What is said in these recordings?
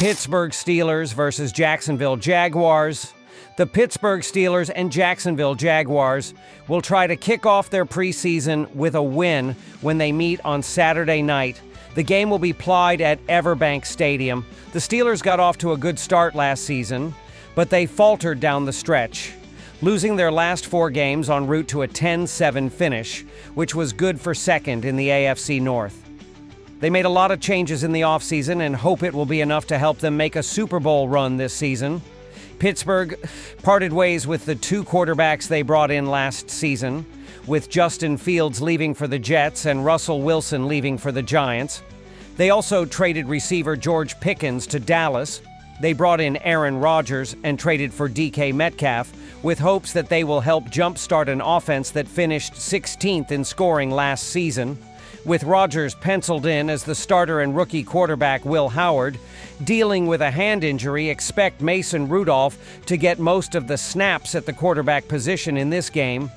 Pittsburgh Steelers versus Jacksonville Jaguars. The Pittsburgh Steelers and Jacksonville Jaguars will try to kick off their preseason with a win when they meet on Saturday night. The game will be played at Everbank Stadium. The Steelers got off to a good start last season, but they faltered down the stretch, losing their last 4 games en route to a 10-7 finish, which was good for second in the AFC North. They made a lot of changes in the offseason and hope it will be enough to help them make a Super Bowl run this season. Pittsburgh parted ways with the 2 quarterbacks they brought in last season, with Justin Fields leaving for the Jets and Russell Wilson leaving for the Giants. They also traded receiver George Pickens to Dallas. They brought in Aaron Rodgers and traded for DK Metcalf, with hopes that they will help jumpstart an offense that finished 16th in scoring last season. With Rodgers penciled in as the starter and rookie quarterback Will Howard dealing with a hand injury, expect Mason Rudolph to get most of the snaps at the quarterback position in this game.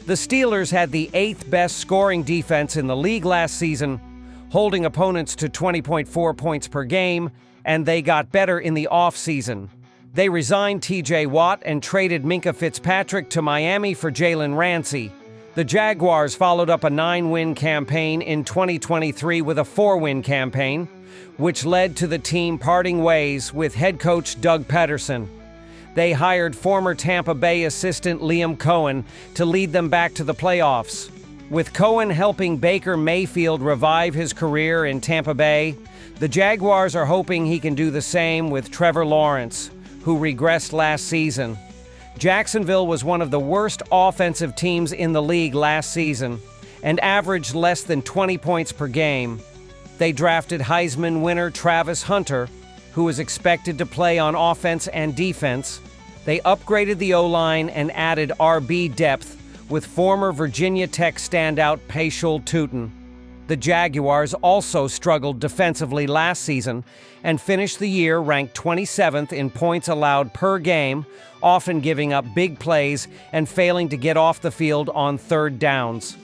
The Steelers had the 8th best scoring defense in the league last season, holding opponents to 20.4 points per game, and they got better in the offseason. They resigned TJ Watt and traded Minkah Fitzpatrick to Miami for Jalen Ramsey. The Jaguars followed up a 9-win campaign in 2023 with a 4-win campaign, which led to the team parting ways with head coach Doug Peterson. They hired former Tampa Bay assistant Liam Cohen to lead them back to the playoffs. With Cohen helping Baker Mayfield revive his career in Tampa Bay, the Jaguars are hoping he can do the same with Trevor Lawrence, who regressed last season. Jacksonville was one of the worst offensive teams in the league last season and averaged less than 20 points per game. They drafted Heisman winner Travis Hunter, who was expected to play on offense and defense. They upgraded the O-line and added RB depth with former Virginia Tech standout Paschal Tootin. The Jaguars also struggled defensively last season and finished the year ranked 27th in points allowed per game, often giving up big plays and failing to get off the field on 3rd downs.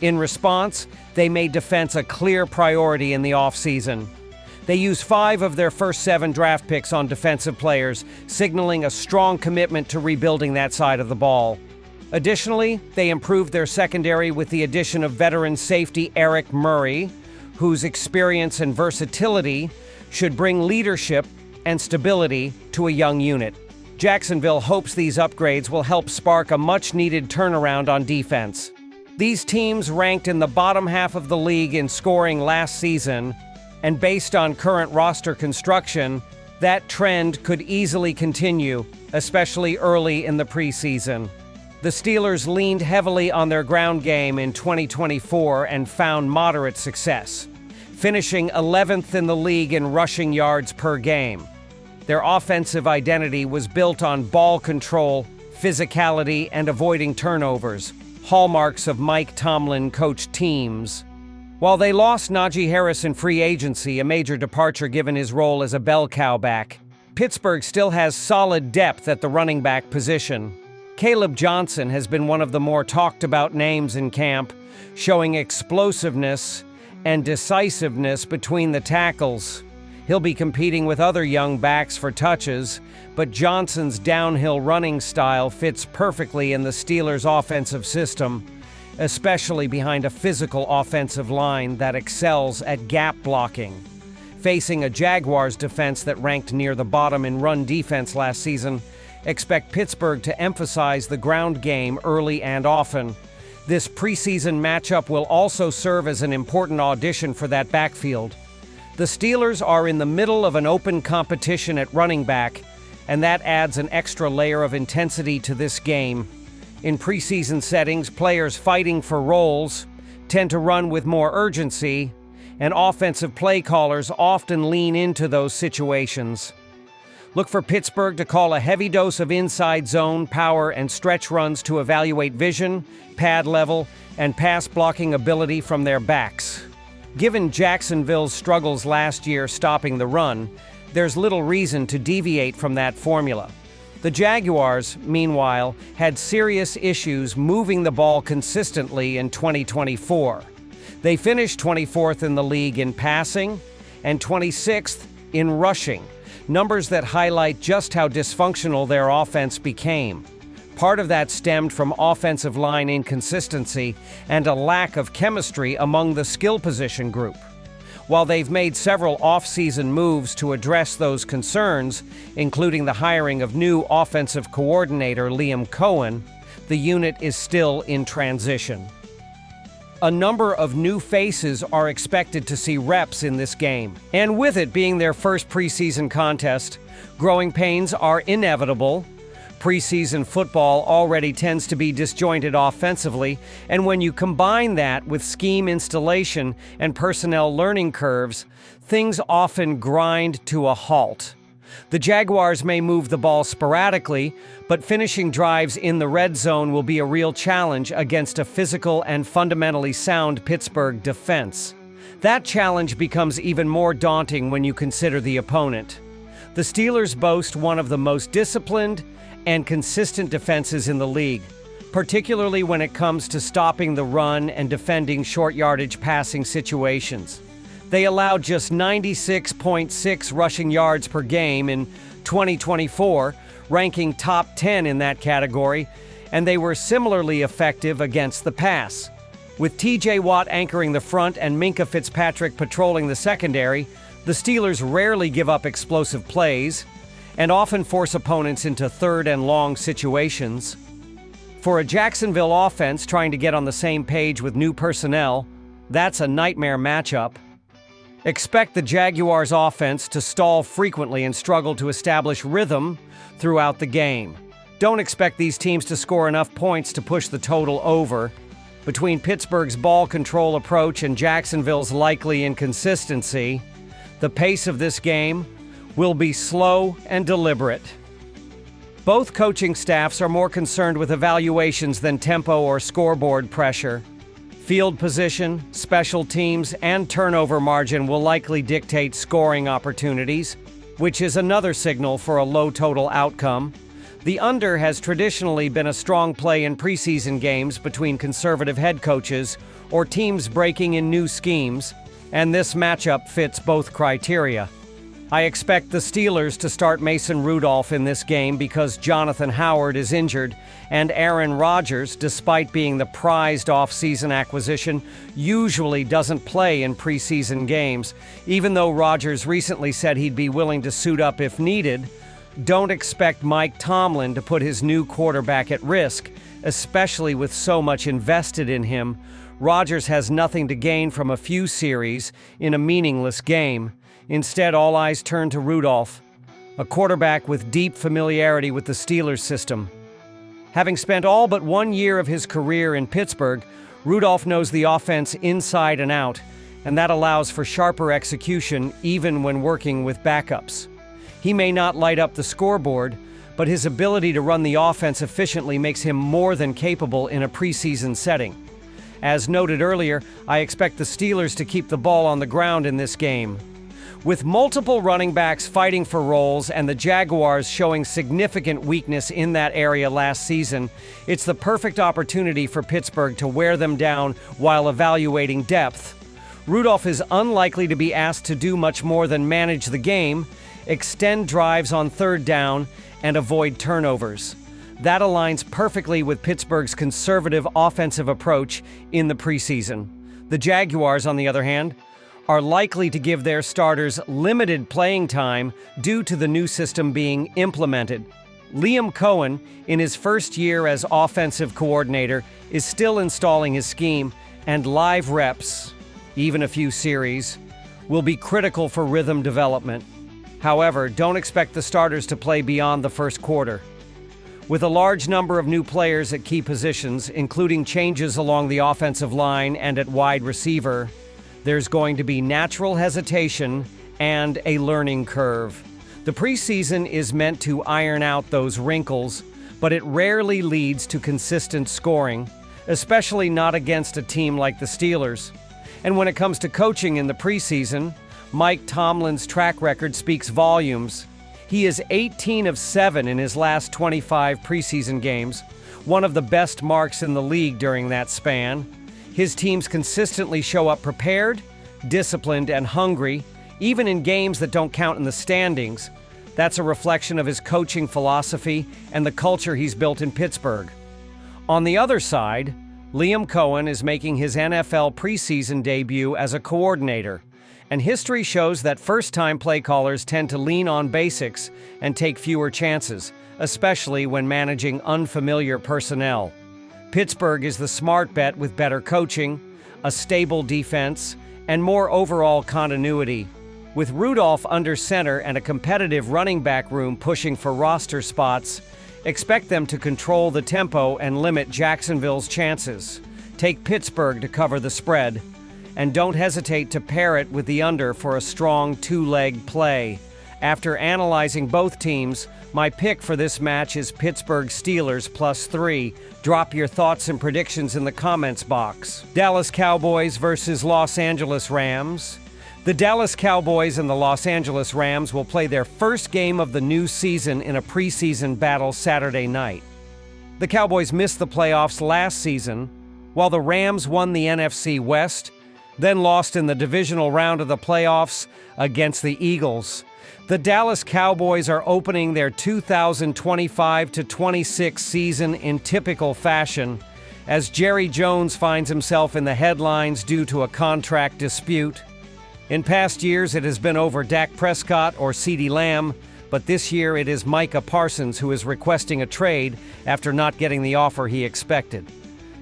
In response, they made defense a clear priority in the offseason. They used 5 of their first 7 draft picks on defensive players, signaling a strong commitment to rebuilding that side of the ball. Additionally, they improved their secondary with the addition of veteran safety Eric Murray, whose experience and versatility should bring leadership and stability to a young unit. Jacksonville hopes these upgrades will help spark a much-needed turnaround on defense. These teams ranked in the bottom half of the league in scoring last season, and based on current roster construction, that trend could easily continue, especially early in the preseason. The Steelers leaned heavily on their ground game in 2024 and found moderate success, finishing 11th in the league in rushing yards per game. Their offensive identity was built on ball control, physicality, and avoiding turnovers, hallmarks of Mike Tomlin-coached teams. While they lost Najee Harris in free agency, a major departure given his role as a bell cow back, Pittsburgh still has solid depth at the running back position. Caleb Johnson has been one of the more talked-about names in camp, showing explosiveness and decisiveness between the tackles. He'll be competing with other young backs for touches, but Johnson's downhill running style fits perfectly in the Steelers' offensive system, especially behind a physical offensive line that excels at gap blocking. Facing a Jaguars defense that ranked near the bottom in run defense last season, expect Pittsburgh to emphasize the ground game early and often. This preseason matchup will also serve as an important audition for that backfield. The Steelers are in the middle of an open competition at running back, and that adds an extra layer of intensity to this game. In preseason settings, players fighting for roles tend to run with more urgency, and offensive play callers often lean into those situations. Look for Pittsburgh to call a heavy dose of inside zone, power, and stretch runs to evaluate vision, pad level, and pass blocking ability from their backs. Given Jacksonville's struggles last year stopping the run, there's little reason to deviate from that formula. The Jaguars, meanwhile, had serious issues moving the ball consistently in 2024. They finished 24th in the league in passing and 26th in rushing, numbers that highlight just how dysfunctional their offense became. Part of that stemmed from offensive line inconsistency and a lack of chemistry among the skill position group. While they've made several off-season moves to address those concerns, including the hiring of new offensive coordinator Liam Cohen, the unit is still in transition. A number of new faces are expected to see reps in this game, and with it being their first preseason contest, growing pains are inevitable. Preseason football already tends to be disjointed offensively, and when you combine that with scheme installation and personnel learning curves, things often grind to a halt. The Jaguars may move the ball sporadically, but finishing drives in the red zone will be a real challenge against a physical and fundamentally sound Pittsburgh defense. That challenge becomes even more daunting when you consider the opponent. The Steelers boast one of the most disciplined and consistent defenses in the league, particularly when it comes to stopping the run and defending short-yardage passing situations. They allowed just 96.6 rushing yards per game in 2024, ranking top 10 in that category, and they were similarly effective against the pass. With T.J. Watt anchoring the front and Minkah Fitzpatrick patrolling the secondary, the Steelers rarely give up explosive plays and often force opponents into third and long situations. For a Jacksonville offense trying to get on the same page with new personnel, that's a nightmare matchup. Expect the Jaguars' offense to stall frequently and struggle to establish rhythm throughout the game. Don't expect these teams to score enough points to push the total over. Between Pittsburgh's ball control approach and Jacksonville's likely inconsistency, the pace of this game will be slow and deliberate. Both coaching staffs are more concerned with evaluations than tempo or scoreboard pressure. Field position, special teams, and turnover margin will likely dictate scoring opportunities, which is another signal for a low total outcome. The under has traditionally been a strong play in preseason games between conservative head coaches or teams breaking in new schemes, and this matchup fits both criteria. I expect the Steelers to start Mason Rudolph in this game because Jonathan Howard is injured, and Aaron Rodgers, despite being the prized off-season acquisition, usually doesn't play in preseason games. Even though Rodgers recently said he'd be willing to suit up if needed, don't expect Mike Tomlin to put his new quarterback at risk, especially with so much invested in him. Rodgers has nothing to gain from a few series in a meaningless game. Instead, all eyes turn to Rudolph, a quarterback with deep familiarity with the Steelers system. Having spent all but 1 year of his career in Pittsburgh, Rudolph knows the offense inside and out, and that allows for sharper execution even when working with backups. He may not light up the scoreboard, but his ability to run the offense efficiently makes him more than capable in a preseason setting. As noted earlier, I expect the Steelers to keep the ball on the ground in this game. With multiple running backs fighting for roles and the Jaguars showing significant weakness in that area last season, it's the perfect opportunity for Pittsburgh to wear them down while evaluating depth. Rudolph is unlikely to be asked to do much more than manage the game, extend drives on third down, and avoid turnovers. That aligns perfectly with Pittsburgh's conservative offensive approach in the preseason. The Jaguars, on the other hand, are likely to give their starters limited playing time due to the new system being implemented. Liam Cohen, in his first year as offensive coordinator, is still installing his scheme, and live reps, even a few series, will be critical for rhythm development. However, don't expect the starters to play beyond the first quarter. With a large number of new players at key positions, including changes along the offensive line and at wide receiver, there's going to be natural hesitation and a learning curve. The preseason is meant to iron out those wrinkles, but it rarely leads to consistent scoring, especially not against a team like the Steelers. And when it comes to coaching in the preseason, Mike Tomlin's track record speaks volumes. He is 18 of 7 in his last 25 preseason games, one of the best marks in the league during that span. His teams consistently show up prepared, disciplined, and hungry, even in games that don't count in the standings. That's a reflection of his coaching philosophy and the culture he's built in Pittsburgh. On the other side, Liam Cohen is making his NFL preseason debut as a coordinator, and history shows that first-time play callers tend to lean on basics and take fewer chances, especially when managing unfamiliar personnel. Pittsburgh is the smart bet with better coaching, a stable defense, and more overall continuity. With Rudolph under center and a competitive running back room pushing for roster spots, expect them to control the tempo and limit Jacksonville's chances. Take Pittsburgh to cover the spread, and don't hesitate to pair it with the under for a strong two-leg play. After analyzing both teams, my pick for this match is Pittsburgh Steelers +3. Drop your thoughts and predictions in the comments box. Dallas Cowboys versus Los Angeles Rams. The Dallas Cowboys and the Los Angeles Rams will play their first game of the new season in a preseason battle Saturday night. The Cowboys missed the playoffs last season, while the Rams won the NFC West, then lost in the divisional round of the playoffs against the Eagles. The Dallas Cowboys are opening their 2025-26 season in typical fashion, as Jerry Jones finds himself in the headlines due to a contract dispute. In past years, it has been over Dak Prescott or CeeDee Lamb, but this year it is Micah Parsons who is requesting a trade after not getting the offer he expected.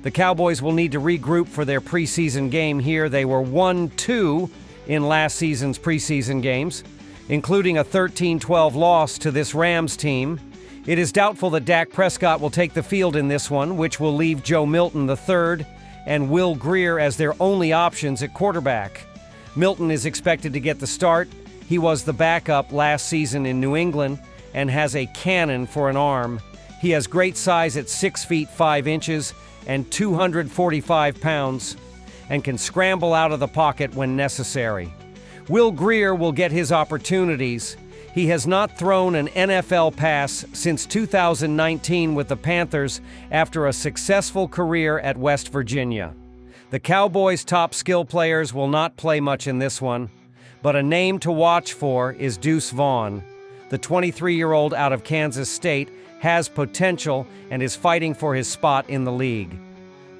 The Cowboys will need to regroup for their preseason game here. They were 1-2 in last season's preseason games, including a 13-12 loss to this Rams team. It is doubtful that Dak Prescott will take the field in this one, which will leave Joe Milton III and Will Grier as their only options at quarterback. Milton is expected to get the start. He was the backup last season in New England and has a cannon for an arm. He has great size at 6 feet 5 inches and 245 pounds and can scramble out of the pocket when necessary. Will Grier will get his opportunities. He has not thrown an NFL pass since 2019 with the Panthers after a successful career at West Virginia. The Cowboys' top skill players will not play much in this one, but a name to watch for is Deuce Vaughn. The 23-year-old out of Kansas State has potential and is fighting for his spot in the league.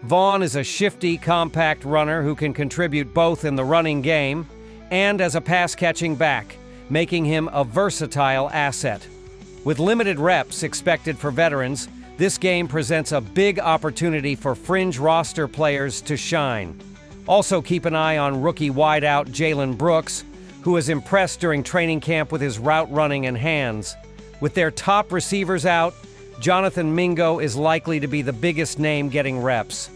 Vaughn is a shifty, compact runner who can contribute both in the running game and as a pass-catching back, making him a versatile asset. With limited reps expected for veterans, this game presents a big opportunity for fringe roster players to shine. Also keep an eye on rookie wideout Jalen Brooks, who has impressed during training camp with his route running and hands. With their top receivers out, Jonathan Mingo is likely to be the biggest name getting reps.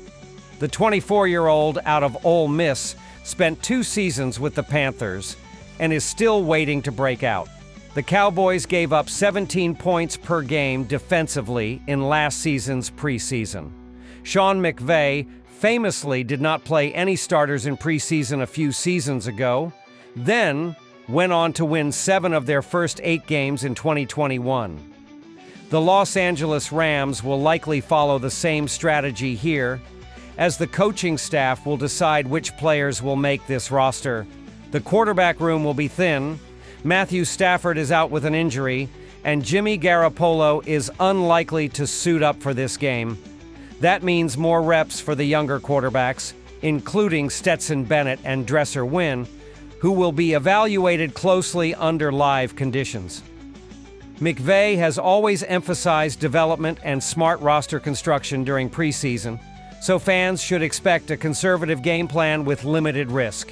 The 24-year-old out of Ole Miss spent 2 seasons with the Panthers and is still waiting to break out. The Cowboys gave up 17 points per game defensively in last season's preseason. Sean McVay famously did not play any starters in preseason a few seasons ago, then went on to win 7 of their first 8 games in 2021. The Los Angeles Rams will likely follow the same strategy here, as the coaching staff will decide which players will make this roster. The quarterback room will be thin, Matthew Stafford is out with an injury, and Jimmy Garoppolo is unlikely to suit up for this game. That means more reps for the younger quarterbacks, including Stetson Bennett and Dresser Wynn, who will be evaluated closely under live conditions. McVay has always emphasized development and smart roster construction during preseason, so fans should expect a conservative game plan with limited risk.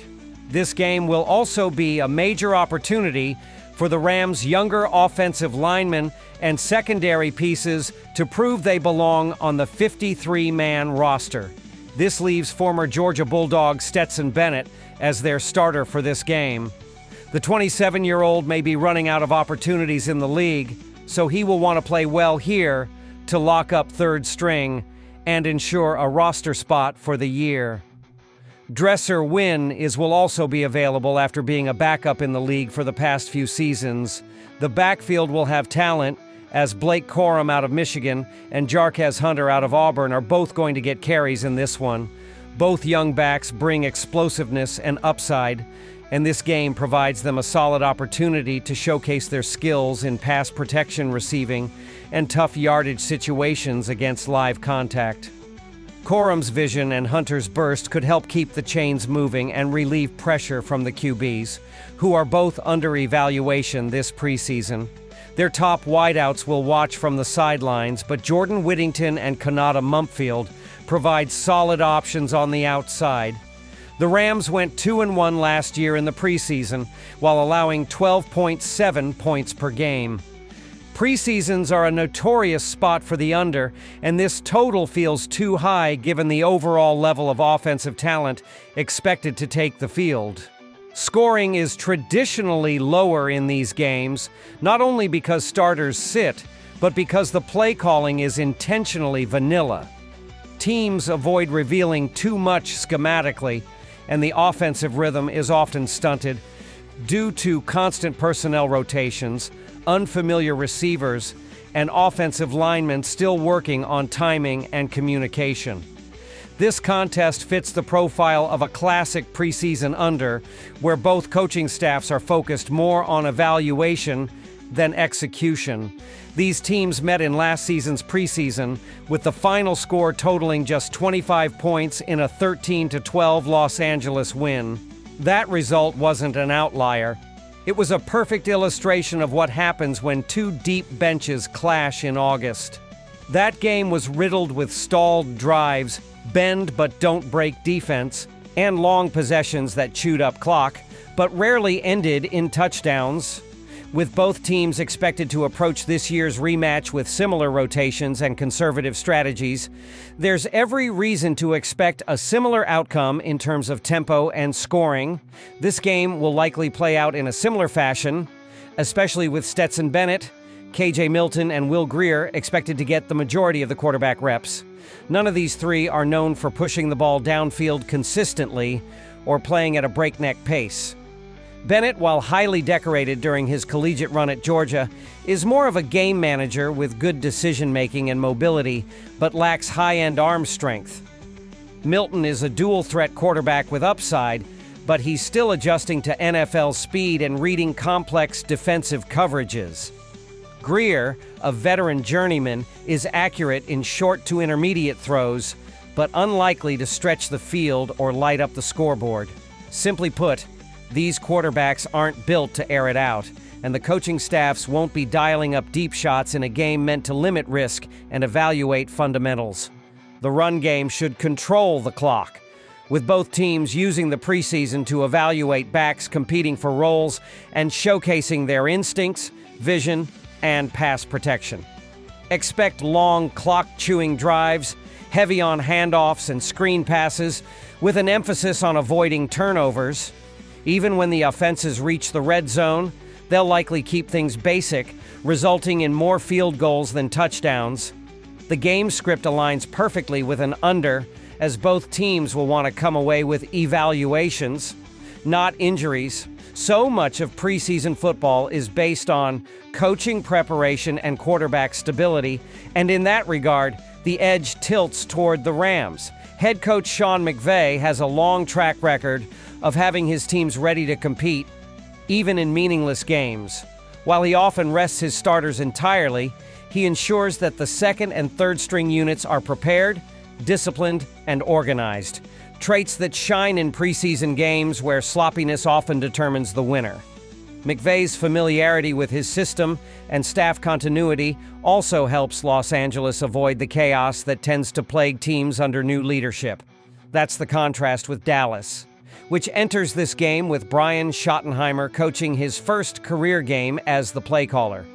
This game will also be a major opportunity for the Rams' younger offensive linemen and secondary pieces to prove they belong on the 53-man roster. This leaves former Georgia Bulldog Stetson Bennett as their starter for this game. The 27-year-old may be running out of opportunities in the league, so he will want to play well here to lock up third string and ensure a roster spot for the year. Dresser Wynn will also be available after being a backup in the league for the past few seasons. The backfield will have talent, as Blake Corum out of Michigan and Jarquez Hunter out of Auburn are both going to get carries in this one. Both young backs bring explosiveness and upside, and this game provides them a solid opportunity to showcase their skills in pass protection, receiving, and tough yardage situations against live contact. Corum's vision and Hunter's burst could help keep the chains moving and relieve pressure from the QBs, who are both under evaluation this preseason. Their top wideouts will watch from the sidelines, but Jordan Whittington and Kanata Mumpfield provide solid options on the outside. The Rams went 2-1 last year in the preseason, while allowing 12.7 points per game. Preseasons are a notorious spot for the under, and this total feels too high given the overall level of offensive talent expected to take the field. Scoring is traditionally lower in these games, not only because starters sit, but because the play calling is intentionally vanilla. Teams avoid revealing too much schematically, and the offensive rhythm is often stunted due to constant personnel rotations, unfamiliar receivers, and offensive linemen still working on timing and communication. This contest fits the profile of a classic preseason under, where both coaching staffs are focused more on evaluation than execution. These teams met in last season's preseason, with the final score totaling just 25 points in a 13-12 Los Angeles win. That result wasn't an outlier. It was a perfect illustration of what happens when two deep benches clash in August. That game was riddled with stalled drives, bend but don't break defense, and long possessions that chewed up clock, but rarely ended in touchdowns. With both teams expected to approach this year's rematch with similar rotations and conservative strategies, there's every reason to expect a similar outcome in terms of tempo and scoring. This game will likely play out in a similar fashion, especially with Stetson Bennett, KJ Milton, and Will Grier expected to get the majority of the quarterback reps. None of these three are known for pushing the ball downfield consistently or playing at a breakneck pace. Bennett, while highly decorated during his collegiate run at Georgia, is more of a game manager with good decision-making and mobility, but lacks high-end arm strength. Milton is a dual-threat quarterback with upside, but he's still adjusting to NFL speed and reading complex defensive coverages. Grier, a veteran journeyman, is accurate in short to intermediate throws, but unlikely to stretch the field or light up the scoreboard. Simply put, these quarterbacks aren't built to air it out, and the coaching staffs won't be dialing up deep shots in a game meant to limit risk and evaluate fundamentals. The run game should control the clock, with both teams using the preseason to evaluate backs competing for roles and showcasing their instincts, vision, and pass protection. Expect long clock-chewing drives, heavy on handoffs and screen passes, with an emphasis on avoiding turnovers. Even when the offenses reach the red zone, they'll likely keep things basic, resulting in more field goals than touchdowns. The game script aligns perfectly with an under, as both teams will want to come away with evaluations, not injuries. So much of preseason football is based on coaching preparation and quarterback stability, and in that regard, the edge tilts toward the Rams. Head coach Sean McVay has a long track record of having his teams ready to compete, even in meaningless games. While he often rests his starters entirely, he ensures that the second and third string units are prepared, disciplined, and organized. Traits that shine in preseason games where sloppiness often determines the winner. McVay's familiarity with his system and staff continuity also helps Los Angeles avoid the chaos that tends to plague teams under new leadership. That's the contrast with Dallas, which enters this game with Brian Schottenheimer coaching his first career game as the play caller.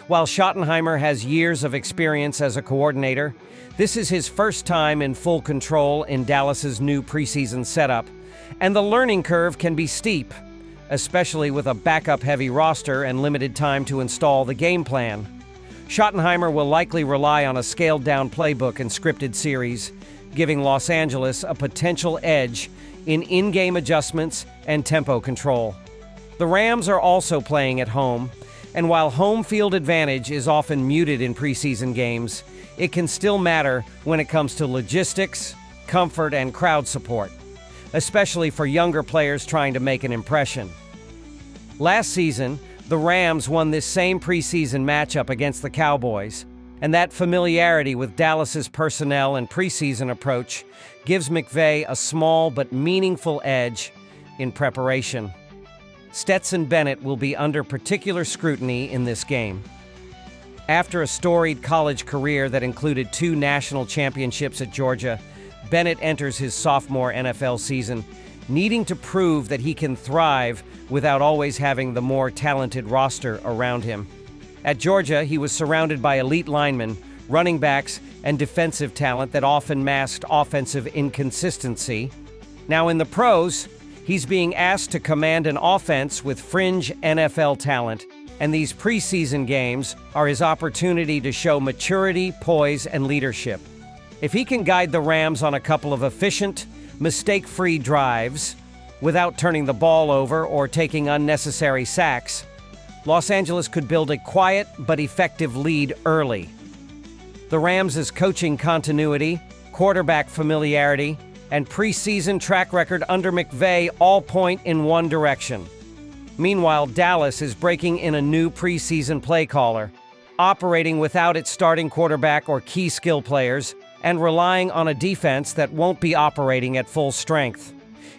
While Schottenheimer has years of experience as a coordinator, this is his first time in full control in Dallas's new preseason setup, and the learning curve can be steep, especially with a backup-heavy roster and limited time to install the game plan. Schottenheimer will likely rely on a scaled-down playbook and scripted series, giving Los Angeles a potential edge in-game adjustments and tempo control. The Rams are also playing at home, and while home field advantage is often muted in preseason games, it can still matter when it comes to logistics, comfort, and crowd support. especially for younger players trying to make an impression. Last season, the Rams won this same preseason matchup against the Cowboys, and that familiarity with Dallas's personnel and preseason approach gives McVay a small but meaningful edge in preparation. Stetson Bennett will be under particular scrutiny in this game. After a storied college career that included 2 national championships at Georgia, Bennett enters his sophomore NFL season, needing to prove that he can thrive without always having the more talented roster around him. At Georgia, he was surrounded by elite linemen, running backs, and defensive talent that often masked offensive inconsistency. Now in the pros, he's being asked to command an offense with fringe NFL talent, and these preseason games are his opportunity to show maturity, poise, and leadership. If he can guide the Rams on a couple of efficient, mistake-free drives without turning the ball over or taking unnecessary sacks, Los Angeles could build a quiet but effective lead early. The Rams' coaching continuity, quarterback familiarity, and preseason track record under McVay all point in one direction. Meanwhile, Dallas is breaking in a new preseason play caller, operating without its starting quarterback or key skill players, and relying on a defense that won't be operating at full strength.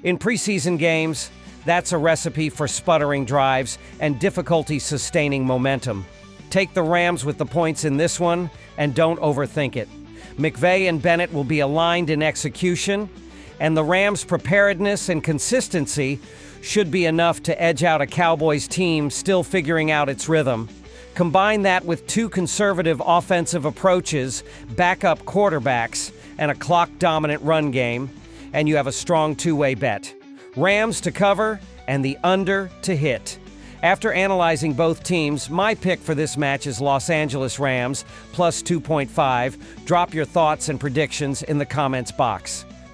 In preseason games, that's a recipe for sputtering drives and difficulty sustaining momentum. Take the Rams with the points in this one, and don't overthink it. McVay and Bennett will be aligned in execution, and the Rams' preparedness and consistency should be enough to edge out a Cowboys team still figuring out its rhythm. Combine that with 2 conservative offensive approaches, backup quarterbacks, and a clock-dominant run game, and you have a strong two-way bet. Rams to cover and the under to hit. After analyzing both teams, my pick for this match is Los Angeles Rams plus 2.5. Drop your thoughts and predictions in the comments box.